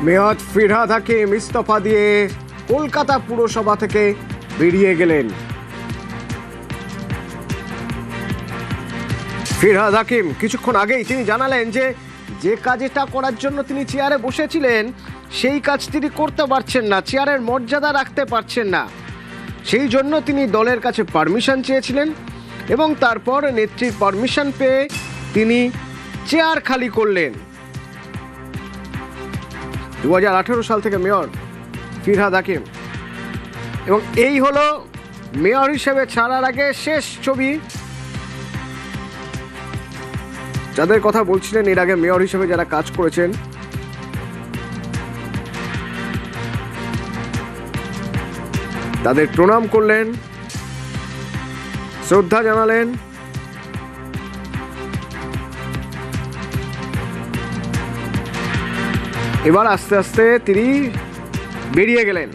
Mayor Firhad Hakim ইস্তফা দিয়ে কলকাতা পুরসভা থেকে বেরিয়ে গেলেন। ফিরহাদ হাকিম কিছুক্ষণ আগেই তিনি জানালেন যে কাজটা করার জন্য তিনি চেয়ারে বসেছিলেন সেই কাজ তিনি করতে পারছেন না, চেয়ারের মর্যাদা রাখতে পারছেন না। সেই জন্য তিনি দলের কাছে পারমিশন চেয়েছিলেন এবং তারপর নেত্রীর পারমিশন পেয়ে তিনি চেয়ার খালি করলেন। 2018 সাল থেকে মেয়র ফিরহাদ হাকিম, এবং এই হলো মেয়র হিসেবে ছাড়ার আগে শেষ ছবি। যাদের কথা বলছিলেন এর আগে মেয়র হিসেবে যারা কাজ করেছেন, তাদের প্রণাম করলেন, শ্রদ্ধা জানালেন। এবার আস্তে আস্তে তিনি বেরিয়ে গেলেন।